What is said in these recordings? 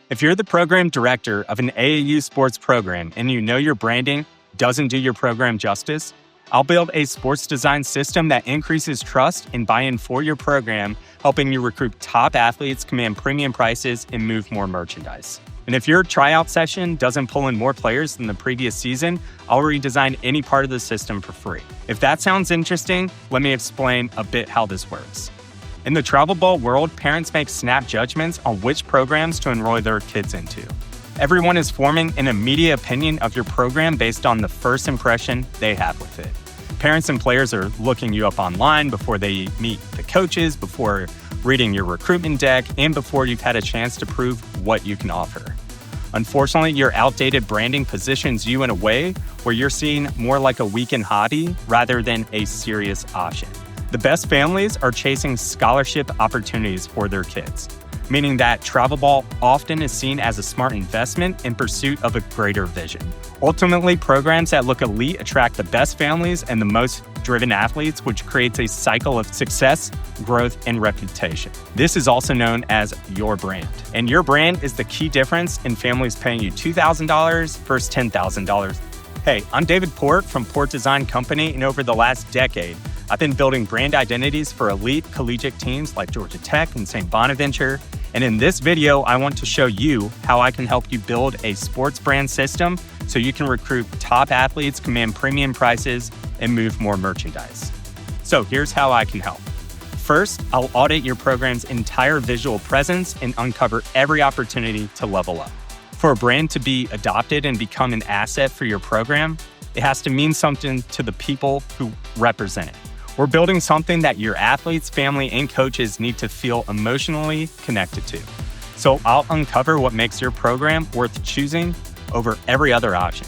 If you're the program director of an AAU sports program and you know your branding doesn't do your program justice, I'll build a sports design system that increases trust and buy-in for your program, helping you recruit top athletes, command premium prices, and move more merchandise. And if your tryout session doesn't pull in more players than the previous season, I'll redesign any part of the system for free. If that sounds interesting, let me explain a bit how this works. In the travel ball world, parents make snap judgments on which programs to enroll their kids into. Everyone is forming an immediate opinion of your program based on the first impression they have with it. Parents and players are looking you up online before they meet the coaches, before reading your recruitment deck, and before you've had a chance to prove what you can offer. Unfortunately, your outdated branding positions you in a way where you're seen more like a weekend hobby rather than a serious option. The best families are chasing scholarship opportunities for their kids, meaning that travel ball often is seen as a smart investment in pursuit of a greater vision. Ultimately, programs that look elite attract the best families and the most driven athletes, which creates a cycle of success, growth, and reputation. This is also known as your brand. And your brand is the key difference in families paying you $2,000 versus $10,000. Hey, I'm David Port from Port Design Company, and over the last decade, I've been building brand identities for elite collegiate teams like Georgia Tech and St. Bonaventure. And in this video, I want to show you how I can help you build a sports brand system so you can recruit top athletes, command premium prices, and move more merchandise. So here's how I can help. First, I'll audit your program's entire visual presence and uncover every opportunity to level up. For a brand to be adopted and become an asset for your program, it has to mean something to the people who represent it. We're building something that your athletes, family, and coaches need to feel emotionally connected to. So I'll uncover what makes your program worth choosing over every other option.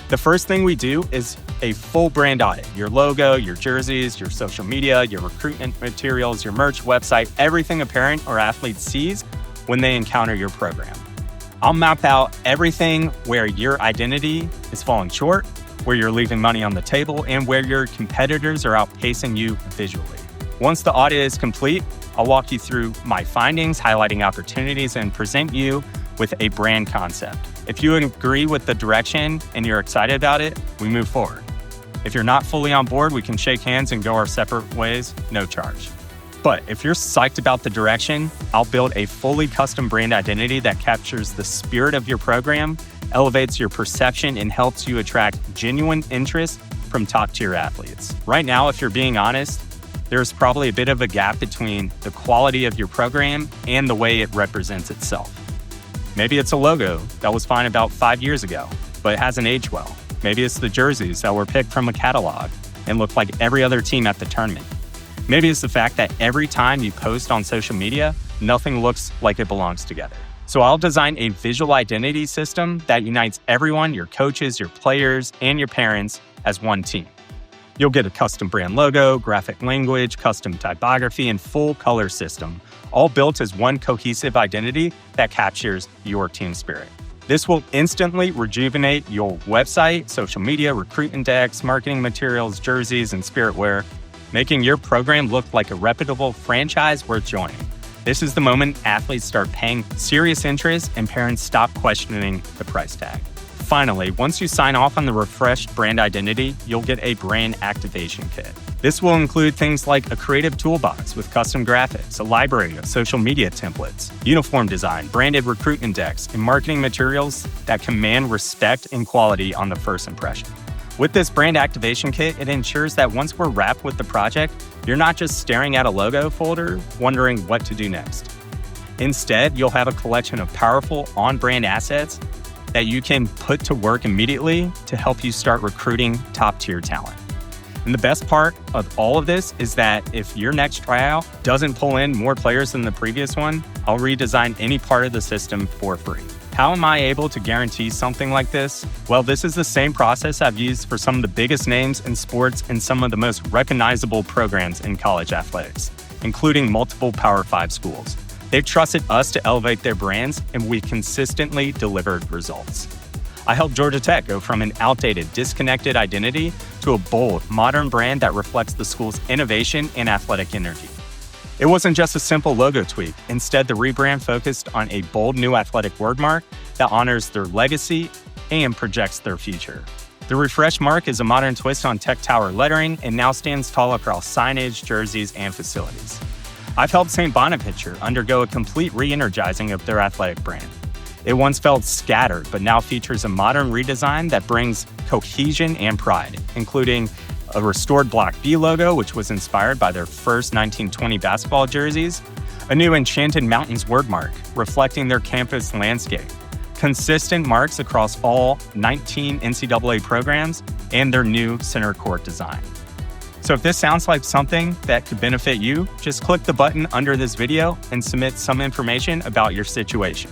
The first thing we do is a full brand audit. Your logo, your jerseys, your social media, your recruitment materials, your merch, website, everything a parent or athlete sees when they encounter your program. I'll map out everything where your identity is falling short, where you're leaving money on the table, and where your competitors are outpacing you visually. Once the audit is complete, I'll walk you through my findings, highlighting opportunities, and present you with a brand concept. If you agree with the direction and you're excited about it, we move forward. If you're not fully on board, we can shake hands and go our separate ways, no charge. But if you're psyched about the direction, I'll build a fully custom brand identity that captures the spirit of your program, elevates your perception, and helps you attract genuine interest from top-tier athletes. Right now, if you're being honest, there's probably a bit of a gap between the quality of your program and the way it represents itself. Maybe it's a logo that was fine about 5 years ago, but it hasn't aged well. Maybe it's the jerseys that were picked from a catalog and look like every other team at the tournament. Maybe it's the fact that every time you post on social media, nothing looks like it belongs together. So I'll design a visual identity system that unites everyone, your coaches, your players, and your parents as one team. You'll get a custom brand logo, graphic language, custom typography, and full color system, all built as one cohesive identity that captures your team spirit. This will instantly rejuvenate your website, social media, recruitment decks, marketing materials, jerseys, and spirit wear, making your program look like a reputable franchise worth joining. This is the moment athletes start paying serious interest and parents stop questioning the price tag. Finally, once you sign off on the refreshed brand identity, you'll get a brand activation kit. This will include things like a creative toolbox with custom graphics, a library of social media templates, uniform design, branded recruitment decks, and marketing materials that command respect and quality on the first impression. With this brand activation kit, it ensures that once we're wrapped with the project, you're not just staring at a logo folder, wondering what to do next. Instead, you'll have a collection of powerful on-brand assets that you can put to work immediately to help you start recruiting top-tier talent. And the best part of all of this is that if your next tryout doesn't pull in more players than the previous one, I'll redesign any part of the system for free. How am I able to guarantee something like this? Well, this is the same process I've used for some of the biggest names in sports and some of the most recognizable programs in college athletics, including multiple Power 5 schools. They've trusted us to elevate their brands, and we consistently delivered results. I helped Georgia Tech go from an outdated, disconnected identity to a bold, modern brand that reflects the school's innovation and athletic energy. It wasn't just a simple logo tweak. Instead, the rebrand focused on a bold new athletic wordmark that honors their legacy and projects their future. The refreshed mark is a modern twist on Tech Tower lettering and now stands tall across signage, jerseys, and facilities. I've helped St. Bonaventure undergo a complete re-energizing of their athletic brand. It once felt scattered, but now features a modern redesign that brings cohesion and pride, including a restored Block B logo, which was inspired by their first 1920 basketball jerseys, a new Enchanted Mountains wordmark reflecting their campus landscape, consistent marks across all 19 NCAA programs, and their new center court design. So if this sounds like something that could benefit you, just click the button under this video and submit some information about your situation.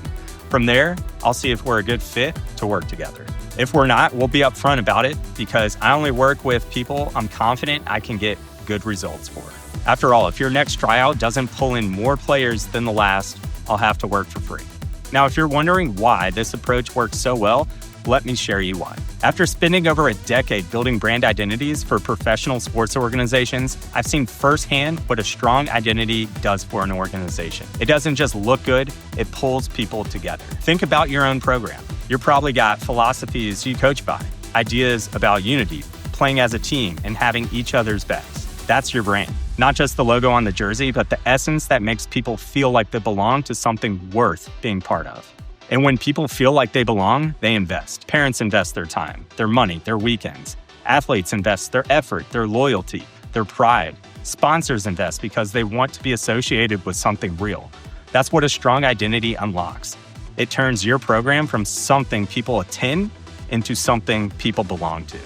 From there, I'll see if we're a good fit to work together. If we're not, we'll be upfront about it because I only work with people I'm confident I can get good results for. After all, if your next tryout doesn't pull in more players than the last, I'll have to work for free. Now, if you're wondering why this approach works so well, let me share you why. After spending over a decade building brand identities for professional sports organizations, I've seen firsthand what a strong identity does for an organization. It doesn't just look good, it pulls people together. Think about your own program. You've probably got philosophies you coach by, ideas about unity, playing as a team, and having each other's backs. That's your brand. Not just the logo on the jersey, but the essence that makes people feel like they belong to something worth being part of. And when people feel like they belong, they invest. Parents invest their time, their money, their weekends. Athletes invest their effort, their loyalty, their pride. Sponsors invest because they want to be associated with something real. That's what a strong identity unlocks. It turns your program from something people attend into something people belong to.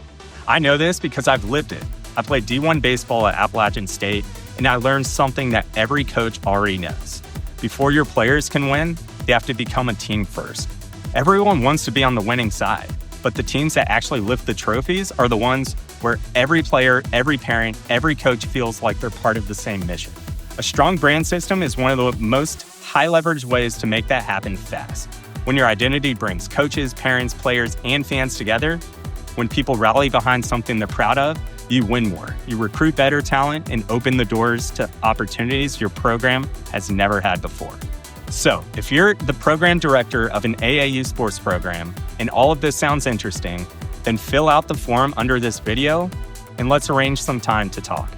I know this because I've lived it. I played D1 baseball at Appalachian State, and I learned something that every coach already knows. Before your players can win, they have to become a team first. Everyone wants to be on the winning side, but the teams that actually lift the trophies are the ones where every player, every parent, every coach feels like they're part of the same mission. A strong brand system is one of the most high-leverage ways to make that happen fast. When your identity brings coaches, parents, players, and fans together, when people rally behind something they're proud of, you win more. You recruit better talent and open the doors to opportunities your program has never had before. So, if you're the program director of an AAU sports program and all of this sounds interesting, then fill out the form under this video and let's arrange some time to talk.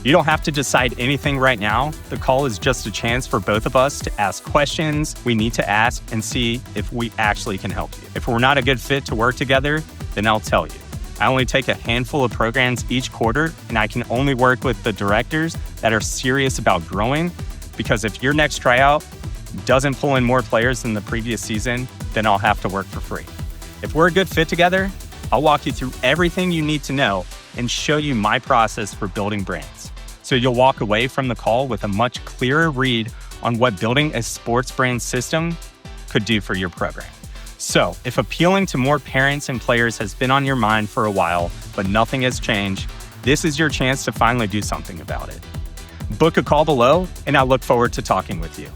You don't have to decide anything right now. The call is just a chance for both of us to ask questions we need to ask and see if we actually can help you. If we're not a good fit to work together, then I'll tell you. I only take a handful of programs each quarter, and I can only work with the directors that are serious about growing, because if your next tryout doesn't pull in more players than the previous season, then I'll have to work for free. If we're a good fit together, I'll walk you through everything you need to know and show you my process for building brands. So you'll walk away from the call with a much clearer read on what building a sports brand system could do for your program. So if appealing to more parents and players has been on your mind for a while, but nothing has changed, this is your chance to finally do something about it. Book a call below, and I look forward to talking with you.